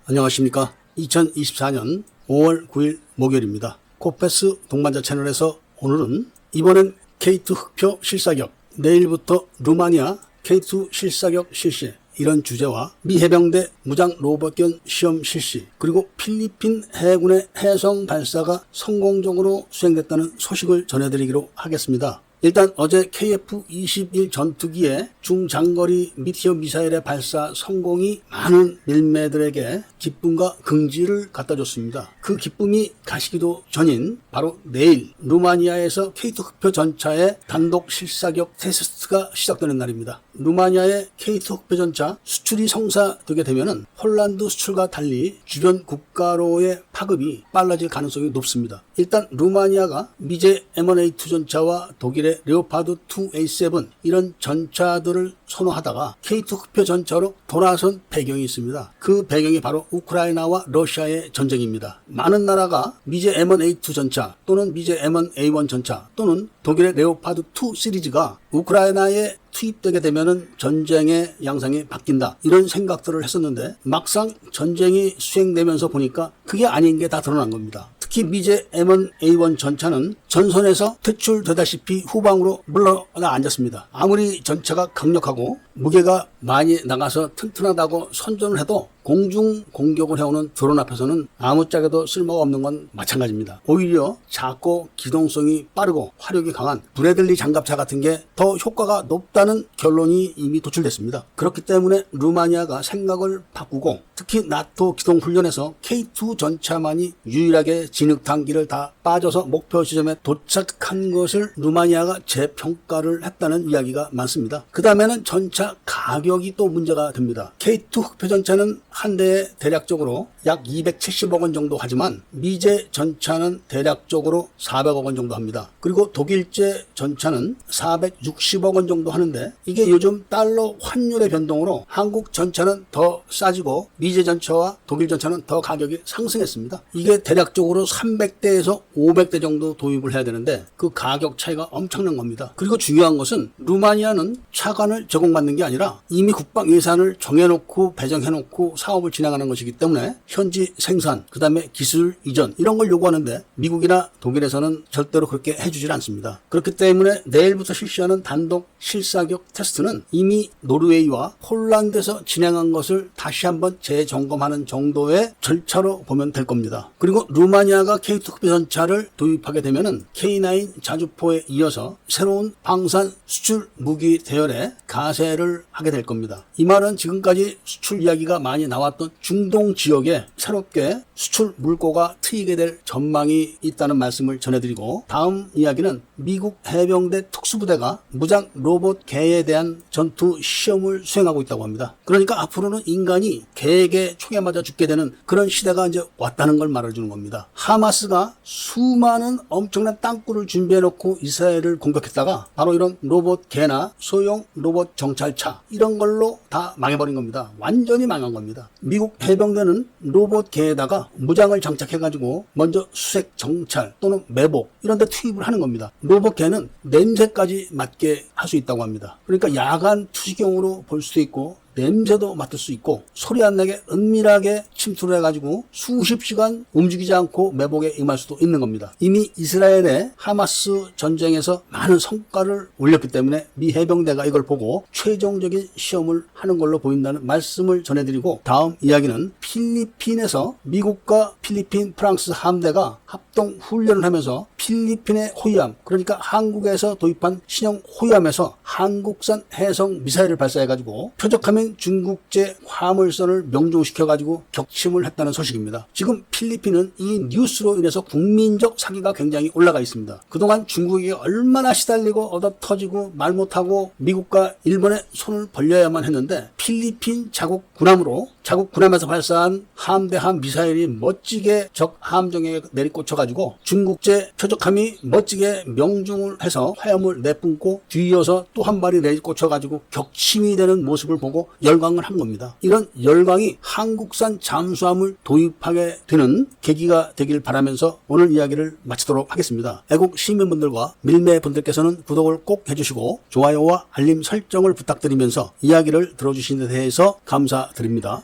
안녕하십니까. 2024년 5월 9일 목요일입니다. 코페스 동반자 채널에서 오늘은 이번엔 K2 흑표 실사격, 내일부터 루마니아 K2 실사격 실시, 이런 주제와 미 해병대 무장 로봇견 시험 실시, 그리고 필리핀 해군의 해성 발사가 성공적으로 수행됐다는 소식을 전해드리기로 하겠습니다. 일단 어제 KF-21 전투기의 중장거리 미티어 미사일의 발사 성공이 많은 밀매들에게 기쁨과 긍지를 갖다 줬습니다. 그 기쁨이 가시기도 전인 바로 내일 루마니아에서 K2 흑표 전차의 단독 실사격 테스트가 시작되는 날입니다. 루마니아의 K2 흑표 전차 수출이 성사되게 되면은 폴란드 수출과 달리 주변 국가로의 파급이 빨라질 가능성이 높습니다. 일단 루마니아가 미제 M1A2 전차와 독일의 레오파드 2A7 이런 전차들을 선호하다가 K2 흑표 전차로 돌아선 배경이 있습니다. 그 배경이 바로 우크라이나와 러시아의 전쟁입니다. 많은 나라가 미제 M1A2 전차 또는 미제 M1A1 전차 또는 독일의 레오파드 2 시리즈가 우크라이나에 투입되게 되면은 전쟁의 양상이 바뀐다, 이런 생각들을 했었는데 막상 전쟁이 수행되면서 보니까 그게 아닌 게 다 드러난 겁니다. 특히 미제 M1A1 전차는 전선에서 퇴출되다시피 후방으로 물러나 앉았습니다. 아무리 전차가 강력하고 무게가 많이 나가서 튼튼하다고 선전을 해도 공중 공격을 해오는 드론 앞에서는 아무짝에도 쓸모가 없는 건 마찬가지입니다. 오히려 작고 기동성이 빠르고 화력이 강한 브래들리 장갑차 같은 게 더 효과가 높다는 결론이 이미 도출됐습니다. 그렇기 때문에 루마니아가 생각을 바꾸고 특히 나토 기동훈련에서 K2 전차만이 유일하게 진흙탕기를 다 빠져서 목표 지점에 도착한 것을 루마니아가 재평가를 했다는 이야기가 많습니다. 그 다음에는 전차 가격이 또 문제가 됩니다. K2 흑표 전차는 한 대에 대략적으로 약 270억 원 정도 하지만 미제 전차는 대략적으로 400억 원 정도 합니다. 그리고 독일제 전차는 460억 원 정도 하는데 이게 요즘 달러 환율의 변동으로 한국 전차는 더 싸지고 미제 전차와 독일 전차는 더 가격이 상승했습니다. 이게 대략적으로 300대에서 500대 정도 도입을 해야 되는데 그 가격 차이가 엄청난 겁니다. 그리고 중요한 것은 루마니아는 차관을 제공받는 게 아니라 이미 국방 예산을 정해놓고 배정해놓고 사업을 진행하는 것이기 때문에 현지 생산, 그 다음에 기술 이전 이런 걸 요구하는데 미국이나 독일에서는 절대로 그렇게 해주질 않습니다. 그렇기 때문에 내일부터 실시하는 단독 실사격 테스트는 이미 노르웨이와 폴란드에서 진행한 것을 다시 한번 재점검하는 정도의 절차로 보면 될 겁니다. 그리고 루마니아가 K2 흑표 전차를 도입하게 되면은 K9 자주포에 이어서 새로운 방산 수출 무기 대열에 가세를 하게 될 겁니다. 이 말은 지금까지 수출 이야기가 많이 나왔던 중동 지역에 새롭게 수출 물꼬가 트이게 될 전망이 있다는 말씀을 전해드리고, 다음 이야기는 미국 해병대 특수부대가 무장 로봇개에 대한 전투 시험을 수행하고 있다고 합니다. 그러니까 앞으로는 인간이 개에게 총에 맞아 죽게 되는 그런 시대가 이제 왔다는 걸 말해주는 겁니다. 하마스가 수많은 엄청난 땅굴을 준비해놓고 이스라엘을 공격했다가 바로 이런 로봇개나 소형 로봇 정찰차 이런 걸로 다 망해버린 겁니다. 완전히 망한 겁니다. 미국 해병대는 로봇개에다가 무장을 장착해가지고 먼저 수색 정찰 또는 매복 이런 데 투입을 하는 겁니다. 로봇개는 냄새까지 맡게 할 수 있다고 합니다. 그러니까 야간 투시경으로 볼 수도 있고 냄새도 맡을 수 있고 소리 안 나게 은밀하게 침투를 해가지고 수십 시간 움직이지 않고 매복에 임할 수도 있는 겁니다. 이미 이스라엘의 하마스 전쟁에서 많은 성과를 올렸기 때문에 미 해병대가 이걸 보고 최종적인 시험을 하는 걸로 보인다는 말씀을 전해드리고, 다음 이야기는 필리핀에서 미국과 필리핀, 프랑스 함대가 합동 훈련을 하면서 필리핀의 호위함, 그러니까 한국에서 도입한 신형 호위함에서 한국산 해성 미사일을 발사해가지고 표적하면 중국제 화물선을 명중시켜가지고 격침을 했다는 소식입니다. 지금 필리핀은 이 뉴스로 인해서 국민적 사기가 굉장히 올라가 있습니다. 그동안 중국이 얼마나 시달리고 얻어터지고 말 못하고 미국과 일본에 손을 벌려야만 했는데 필리핀 자국 군함에서 발사한 함대함 미사일이 멋지게 적 함정에 내리꽂혀가지고 중국제 표적함이 멋지게 명중을 해서 화염을 내뿜고 뒤이어서 또 한 발이 내리꽂혀가지고 격침이 되는 모습을 보고 열강을 한 겁니다. 이런 열강이 한국산 잠수함을 도입하게 되는 계기가 되길 바라면서 오늘 이야기를 마치도록 하겠습니다. 애국 시민분들과 밀매분들께서는 구독을 꼭 해주시고 좋아요와 알림 설정을 부탁드리면서 이야기를 들어주신 데 대해서 감사드립니다.